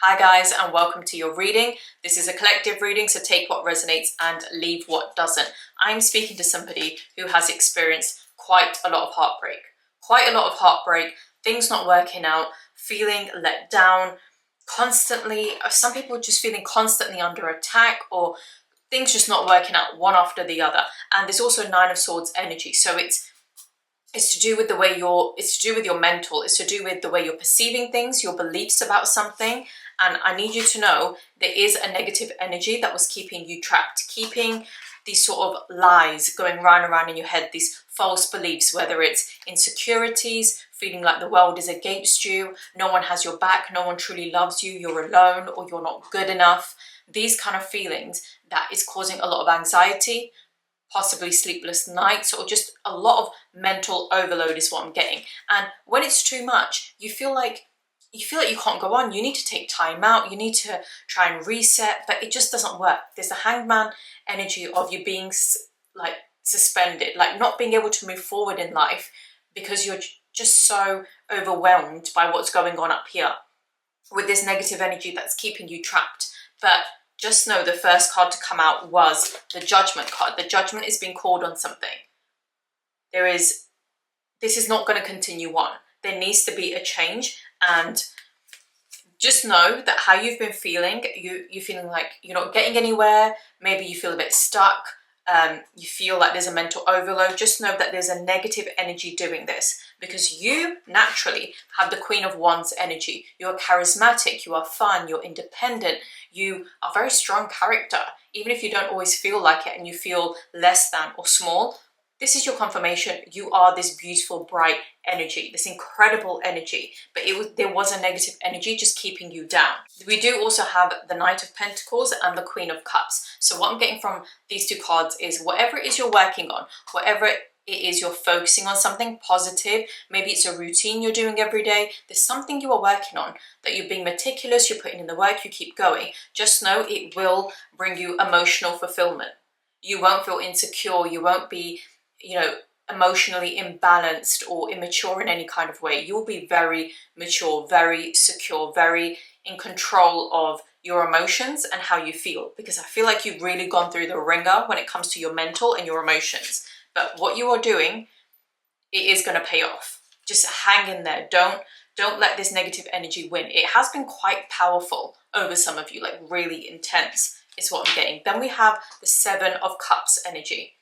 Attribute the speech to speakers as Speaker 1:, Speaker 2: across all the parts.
Speaker 1: Hi guys, and welcome to your reading. This is a collective reading, so take what resonates and leave what doesn't. I'm speaking to somebody who has experienced quite a lot of heartbreak, things not working out, feeling let down constantly. Some people just feeling constantly under attack, or things just not working out one after the other. And there's also Nine of Swords energy, so it's to do with the way it's to do with your mental, it's to do with the way you're perceiving things, your beliefs about something. And I need you to know there is a negative energy that was keeping you trapped, keeping these sort of lies going round and round in your head, these false beliefs, whether it's insecurities, feeling like the world is against you, no one has your back, no one truly loves you, you're alone, or you're not good enough. These kind of feelings that is causing a lot of anxiety, possibly sleepless nights, or just a lot of mental overload is what I'm getting. And when it's too much, you feel like you can't go on. You need to take time out, you need to try and reset, but it just doesn't work. There's a Hangman energy of you being like suspended, like not being able to move forward in life because you're just so overwhelmed by what's going on up here with this negative energy that's keeping you trapped. But just know the first card to come out was the Judgment card. The Judgment is being called on something. This is not going to continue on. There needs to be a change. And just know that how you've been feeling, you're feeling like you're not getting anywhere. Maybe you feel a bit stuck. You feel like there's a mental overload. Just know that there's a negative energy doing this, because you naturally have the Queen of Wands energy. You're charismatic, you are fun, you're independent, you are very strong character. Even if you don't always feel like it and you feel less than or small, this is your confirmation. You are this beautiful, bright energy, this incredible energy, but there was a negative energy just keeping you down. We do also have the Knight of Pentacles and the Queen of Cups. So what I'm getting from these two cards is whatever it is you're working on, whatever it is you're focusing on, something positive, maybe it's a routine you're doing every day, there's something you are working on, that you're being meticulous, you're putting in the work, you keep going. Just know it will bring you emotional fulfillment. You won't feel insecure, you won't be emotionally imbalanced or immature in any kind of way. You'll be very mature, very secure, very in control of your emotions and how you feel, because I feel like you've really gone through the ringer when it comes to your mental and your emotions. But what you are doing, it is going to pay off. Just hang in there. Don't let this negative energy win. It has been quite powerful over some of you, like really intense is what I'm getting. Then we have the Seven of Cups energy,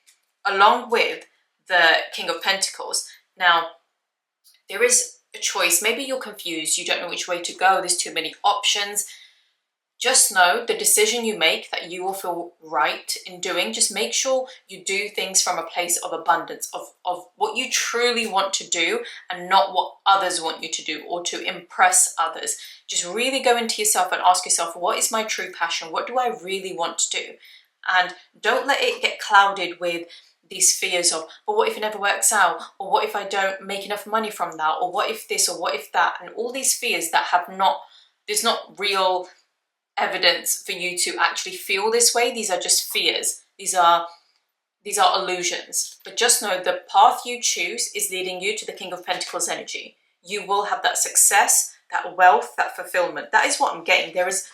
Speaker 1: along with the King of Pentacles. Now, there is a choice. Maybe you're confused. You don't know which way to go. There's too many options. Just know the decision you make that you will feel right in doing. Just make sure you do things from a place of abundance, of what you truly want to do and not what others want you to do or to impress others. Just really go into yourself and ask yourself, what is my true passion? What do I really want to do? And don't let it get clouded with these fears of, but what if it never works out? Or what if I don't make enough money from that? Or what if this, or what if that? And all these fears that there's not real evidence for you to actually feel this way. These are just fears. These are illusions. But just know the path you choose is leading you to the King of Pentacles energy. You will have that success, that wealth, that fulfillment. That is what I'm getting. There is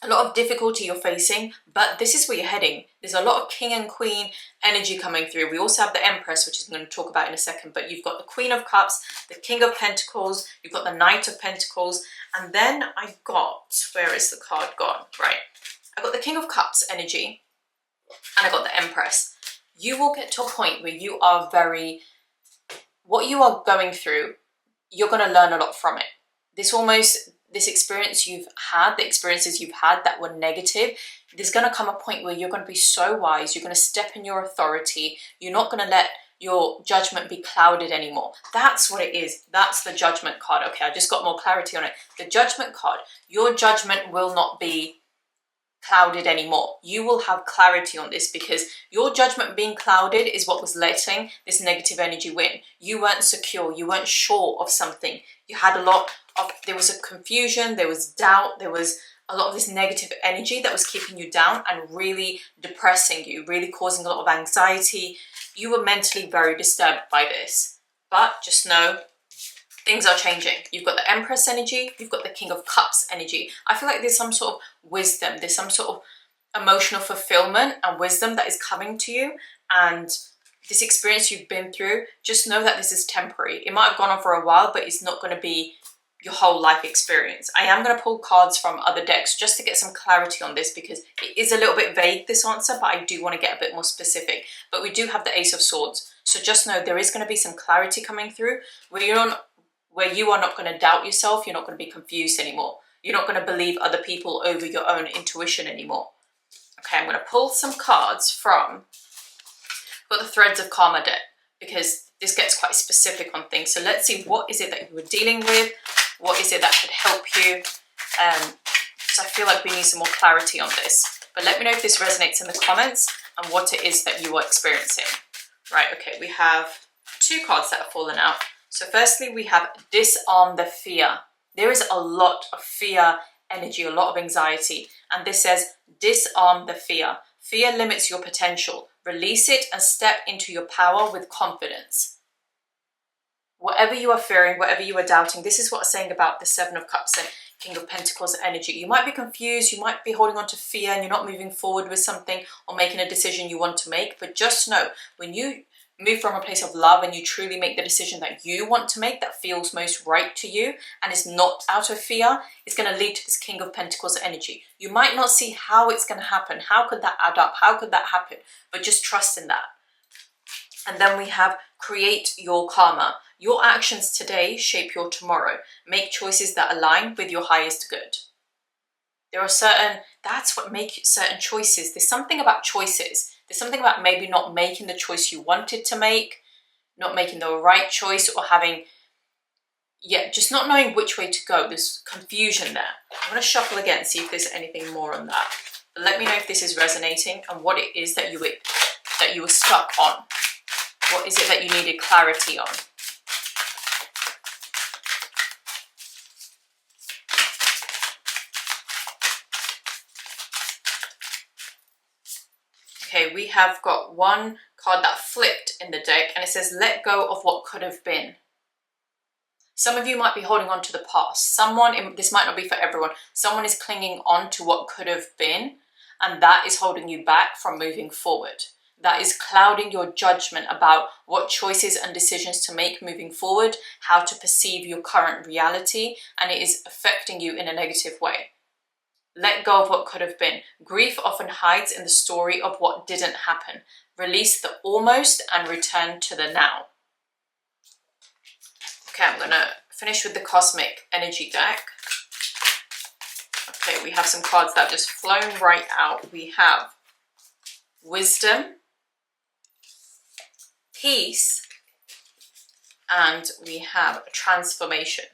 Speaker 1: a lot of difficulty you're facing, but this is where you're heading. There's a lot of King and Queen energy coming through. We also have the Empress, which I'm going to talk about in a second, but you've got the Queen of Cups, the King of Pentacles, you've got the Knight of Pentacles, and then I got, where is the card gone? Right, I got the King of Cups energy, and I got the Empress. You will get to a point where you are what you are going through, you're going to learn a lot from it. This experience you've had, the experiences you've had that were negative, there's going to come a point where you're going to be so wise, you're going to step in your authority, you're not going to let your judgment be clouded anymore. That's what it is. That's the Judgment card. Okay, I just got more clarity on it. The Judgment card, your judgment will not be clouded anymore. You will have clarity on this, because your judgment being clouded is what was letting this negative energy win. You weren't secure, you weren't sure of something. You had there was a confusion, there was doubt, there was a lot of this negative energy that was keeping you down and really depressing you, really causing a lot of anxiety. You were mentally very disturbed by this. But just know Things are changing. You've got the Empress energy, you've got the King of Cups energy. I feel like there's some sort of wisdom, there's some sort of emotional fulfillment and wisdom that is coming to you, and this experience you've been through, just know that this is temporary. It might have gone on for a while, but it's not going to be your whole life experience. I am going to pull cards from other decks just to get some clarity on this, because it is a little bit vague, this answer, but I do want to get a bit more specific. But we do have the Ace of Swords, so just know there is going to be some clarity coming through where you are not going to doubt yourself, you're not going to be confused anymore. You're not going to believe other people over your own intuition anymore. Okay, I'm going to pull some cards from the Threads of Karma deck, because this gets quite specific on things. So let's see, what is it that you were dealing with? What is it that could help you? So I feel like we need some more clarity on this. But let me know if this resonates in the comments and what it is that you are experiencing. Right, okay, we have 2 cards that have fallen out. So firstly, we have Disarm the Fear. There is a lot of fear energy, a lot of anxiety. And this says, disarm the fear. Fear limits your potential. Release it and step into your power with confidence. Whatever you are fearing, whatever you are doubting, this is what I'm saying about the Seven of Cups and King of Pentacles energy. You might be confused, you might be holding on to fear and you're not moving forward with something or making a decision you want to make. But just know, when you move from a place of love and you truly make the decision that you want to make, that feels most right to you and is not out of fear, it's going to lead to this King of Pentacles energy. You might not see how it's going to happen. How could that add up? How could that happen? But just trust in that. And then we have create your karma. Your actions today shape your tomorrow. Make choices that align with your highest good. There are that's what makes certain choices. There's something about choices. There's something about maybe not making the choice you wanted to make, not making the right choice, or just not knowing which way to go. There's confusion there. I'm going to shuffle again, see if there's anything more on that. But let me know if this is resonating and what it is that you were stuck on. What is it that you needed clarity on? Okay, we have got one card that flipped in the deck and it says, let go of what could have been. Some of you might be holding on to the past. This might not be for everyone. Someone is clinging on to what could have been, and that is holding you back from moving forward. That is clouding your judgment about what choices and decisions to make moving forward, how to perceive your current reality, and it is affecting you in a negative way. Let go of what could have been. Grief often hides in the story of what didn't happen. Release the almost and return to the now. Okay, I'm going to finish with the Cosmic Energy deck. Okay, we have some cards that have just flown right out. We have Wisdom, Peace, and we have Transformation.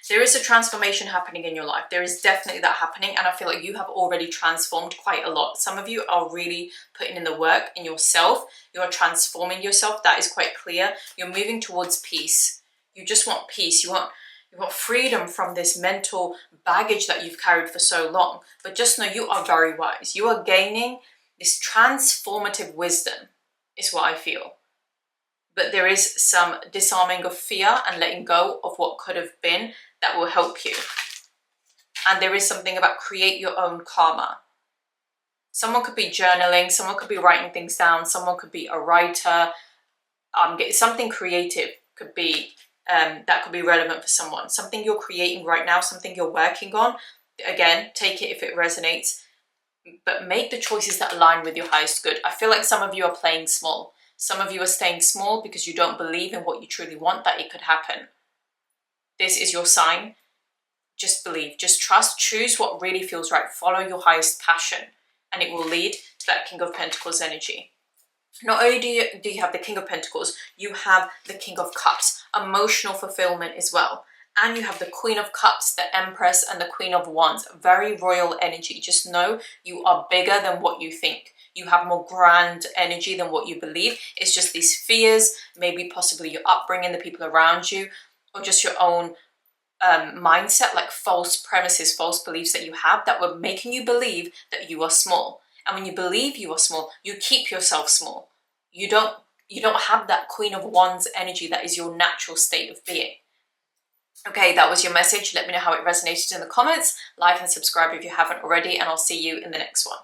Speaker 1: There is a transformation happening in your life. There is definitely that happening, and I feel like you have already transformed quite a lot. Some of you are really putting in the work in yourself. You are transforming yourself. That is quite clear. You're moving towards peace. You just want peace. You want freedom from this mental baggage that you've carried for so long. But just know you are very wise. You are gaining this transformative wisdom, is what I feel. But there is some disarming of fear and letting go of what could have been that will help you. And there is something about create your own karma. Someone could be journaling, someone could be writing things down, someone could be a writer. Something creative could be that could be relevant for someone. Something you're creating right now, something you're working on. Again, take it if it resonates, but make the choices that align with your highest good. I feel like some of you are playing small. Some of you are staying small because you don't believe in what you truly want, that it could happen. This is your sign. Just believe, just trust, choose what really feels right. Follow your highest passion, and it will lead to that King of Pentacles energy. Not only do you have the King of Pentacles, you have the King of Cups, emotional fulfillment as well. And you have the Queen of Cups, the Empress, and the Queen of Wands. Very royal energy. Just know you are bigger than what you think. You have more grand energy than what you believe. It's just these fears, maybe possibly your upbringing, the people around you, or just your own mindset, like false premises, false beliefs that you have that were making you believe that you are small. And when you believe you are small, you keep yourself small. You don't You don't have that Queen of Wands energy that is your natural state of being. Okay, that was your message. Let me know how it resonated in the comments. Like and subscribe if you haven't already, and I'll see you in the next one.